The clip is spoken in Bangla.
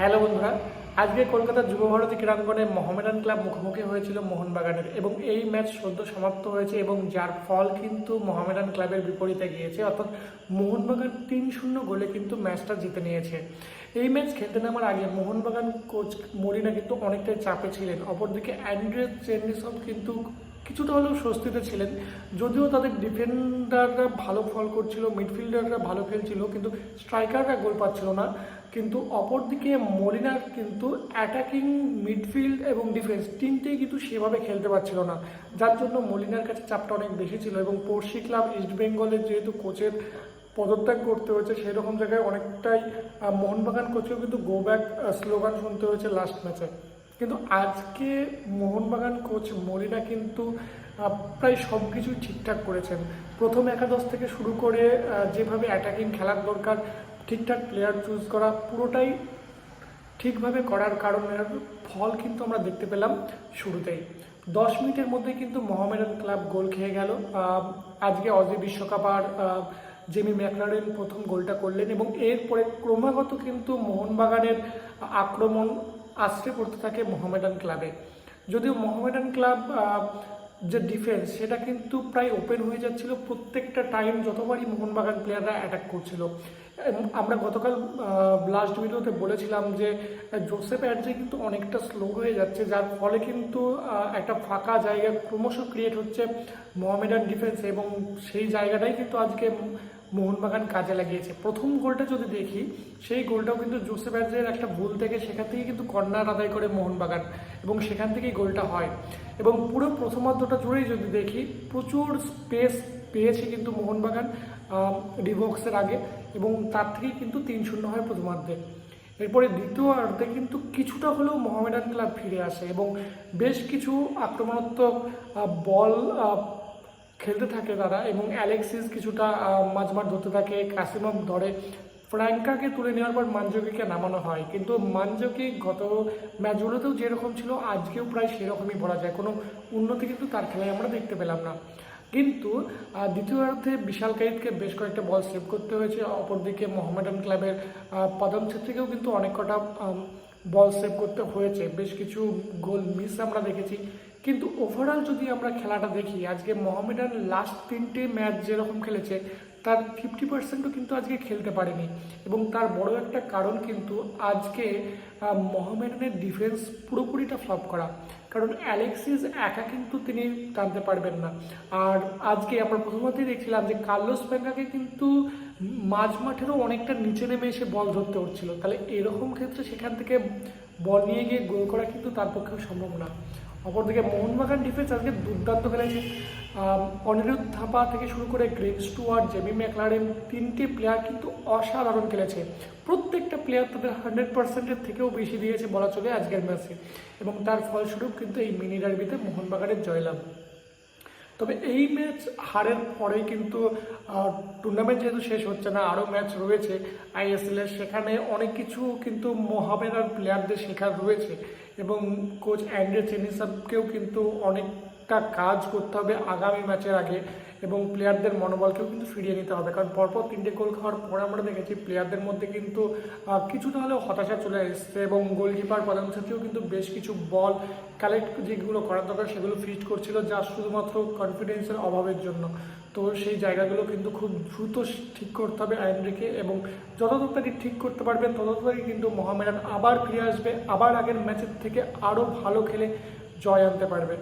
হ্যালো বন্ধুরা, আজকে কলকাতার যুবভারতী ক্রীড়াঙ্গনে মোহামেডান ক্লাব মুখোমুখি হয়েছিল মোহনবাগানের এবং এই ম্যাচ সদ্য সমাপ্ত হয়েছে এবং যার ফল কিন্তু মোহামেডান ক্লাবের বিপরীতে গিয়েছে, অর্থাৎ মোহনবাগান ৩-০ গোলে কিন্তু ম্যাচটা জিতে নিয়েছে। এই ম্যাচ খেলতে নামার আগে মোহনবাগান কোচ মরিনা কিন্তু অনেকটাই চাপে ছিলেন। অপরদিকে অ্যান্ড্রে চেনিসব কিন্তু কিছুটা হলেও স্বস্তিতে ছিলেন, যদিও তাদের ডিফেন্ডাররা ভালো ফল করছিল, মিডফিল্ডাররা ভালো খেলছিল, কিন্তু স্ট্রাইকাররা গোল পাচ্ছিল না। কিন্তু অপরদিকে মলিনার কিন্তু অ্যাটাকিং, মিডফিল্ড এবং ডিফেন্স তিনটেই কিন্তু সেভাবে খেলতে পারছিল না, যার জন্য মলিনার কাছে চাপটা অনেক বেশি ছিল। এবং পড়শি ক্লাব ইস্টবেঙ্গলের যেহেতু কোচের পদত্যাগ করতে হয়েছে, সেই রকম জায়গায় অনেকটাই মোহনবাগান কোচেও কিন্তু গো ব্যাক স্লোগান শুনতে হয়েছে লাস্ট ম্যাচে। কিন্তু আজকে মোহনবাগান কোচ মলিনা কিন্তু প্রায় সব কিছুই ঠিকঠাক করেছেন। প্রথম একাদশ থেকে শুরু করে যেভাবে অ্যাটাকিং খেলার দরকার, ঠিকঠাক প্লেয়ার চুজ করা, পুরোটাই ঠিকভাবে করার কারণে ফল কিন্তু আমরা দেখতে পেলাম শুরুতেই। 10 মিনিটের মধ্যে কিন্তু মোহামেডান ক্লাব গোল খেয়ে গেল। আজকে অজি বিশ্বকাপ আর জেমি ম্যাকলারেন প্রথম গোলটা করলেন এবং এরপরে ক্রমাগত কিন্তু মোহনবাগানের আক্রমণ আশ্রে পড়তে থাকে মোহামেডান ক্লাবে। যদিও মোহামেডান ক্লাব যে ডিফেন্স সেটা কিন্তু প্রায় ওপেন হয়ে যাচ্ছিল প্রত্যেকটা টাইম, যতবারই মোহনবাগান প্লেয়াররা অ্যাটাক করছিল। আমরা গতকাল লাস্ট ভিডিওতে বলেছিলাম যে জোসেফ অ্যাডজে কিন্তু অনেকটা স্লো হয়ে যাচ্ছে, যার ফলে কিন্তু একটা ফাঁকা জায়গা ক্রমশ ক্রিয়েট হচ্ছে মোহামেডান ডিফেন্সে এবং সেই জায়গাটাই কিন্তু আজকে মোহনবাগান কাজে লাগিয়েছে। প্রথম গোলটা যদি দেখি, সেই গোলটাও কিন্তু জোসেফ অ্যাডজের একটা ভুল থেকে, সেখান থেকে কিন্তু কর্নার আদায় করে মোহনবাগান এবং সেখান থেকেই গোলটা হয়। এবং পুরো প্রথমার্ধটা জুড়েই যদি দেখি, প্রচুর স্পেস পেয়েছে কিন্তু মোহনবাগান ডিভক্সের আগে এবং তার থেকেই কিন্তু ৩-০ হয় প্রথমার্ধে। এরপরে দ্বিতীয়ার্ধে কিন্তু কিছুটা হলেও মোহামেডান ক্লাব ফিরে আসে এবং বেশ কিছু আক্রমণাত্মক বল খেলতে থাকে তারা এবং অ্যালেক্সিস কিছুটা মাঝমাঠ ধরতে থাকে, কাসিমভ ধরে, ফ্র্যাঙ্কাকে তুলে নেওয়ার পর মানজুকিকে নামানো হয়। কিন্তু মানজুকি গত ম্যাচগুলোতেও যেরকম ছিল আজকেও প্রায় সেরকমই বলা যায়, কোনো উন্নতি কিন্তু তার খেলায় আমরা দেখতে পেলাম না। কিন্তু দ্বিতীয়ার্ধে বিশাল কাইদকে বেশ কয়েকটা বল সেভ করতে হয়েছে। অপরদিকে মোহামেডান ক্লাবের পদম ছেত্রীকেও কিন্তু অনেক কটা বল সেভ করতে হয়েছে, বেশ কিছু গোল মিস আমরা দেখেছি। কিন্তু ওভারঅল যদি আমরা খেলাটা দেখি, আজকে মোহামেডান লাস্ট 3টে ম্যাচ যেরকম খেলেছে তার 50%ও কিন্তু আজকে খেলতে পারেনি এবং তার বড় একটা কারণ কিন্তু আজকে মোহামেডানের ডিফেন্স পুরোপুরিটা ফ্লপ করা, কারণ অ্যালেক্সিস একা কিন্তু তিনি টানতে পারবেন না। আর আজকে আমরা প্রথমতেই দেখছিলাম যে কার্লোস ব্যাঙ্গাকে কিন্তু মাঝ মাঠেরও অনেকটা নিচে নেমে এসে বল ধরতে হচ্ছিল, তাহলে এরকম ক্ষেত্রে সেখান থেকে বল নিয়ে গিয়ে গোল করা কিন্তু তার পক্ষেও সম্ভব না। অপরদিকে মোহনবাগান ডিফেন্স আজকে দুর্দান্ত খেলেছে। অনিরুদ্ধ থাপা থেকে শুরু করে গ্রেগ স্টুয়ার্ট, জেমি ম্যাকলারেন, 3টে প্লেয়ার কিন্তু অসাধারণ খেলেছে। প্রত্যেকটা প্লেয়ার তাদের 100%-এর থেকেও বেশি দিয়েছে বলা চলে আজকের ম্যাচে এবং তার ফলস্বরূপ কিন্তু এই মিনি ডার্বিতে মোহনবাগানের জয়লাভ। তবে এই ম্যাচ হারের পরেই কিন্তু টুর্নামেন্ট যেহেতু শেষ হচ্ছে না, আরও ম্যাচ রয়েছে আইএসএলের, সেখানে অনেক কিছু কিন্তু মোহামেডান প্লেয়ারদের শেখার রয়েছে এবং কোচ অ্যান্ড্রে চেনিসবকেও কিন্তু অনেকটা কাজ করতে হবে আগামী ম্যাচের আগে এবং প্লেয়ারদের মনোবলকেও কিন্তু ফিরিয়ে নিতে হবে, কারণ পরপর 3টে গোল খাওয়ার পরে আমরা দেখেছি প্লেয়ারদের মধ্যে কিন্তু কিছুটা হলেও হতাশা চলে এসছে এবং গোলকিপার প্রধান ছেত্রীও কিন্তু বেশ কিছু বল কালেক্ট যেগুলো করার দরকার সেগুলো ফিট করছিল, যা শুধুমাত্র কনফিডেন্সের অভাবের জন্য। তো সেই জায়গাগুলো কিন্তু খুব দ্রুত ঠিক করতে হবে অ্যান্ড্রেকে এবং যত তাড়াতাড়ি ঠিক করতে পারবেন তত তাড়াতাড়ি কিন্তু মোহামেডান আবার ফিরে আসবে, আবার আগের ম্যাচের থেকে আরও ভালো খেলে জয় আনতে পারবে।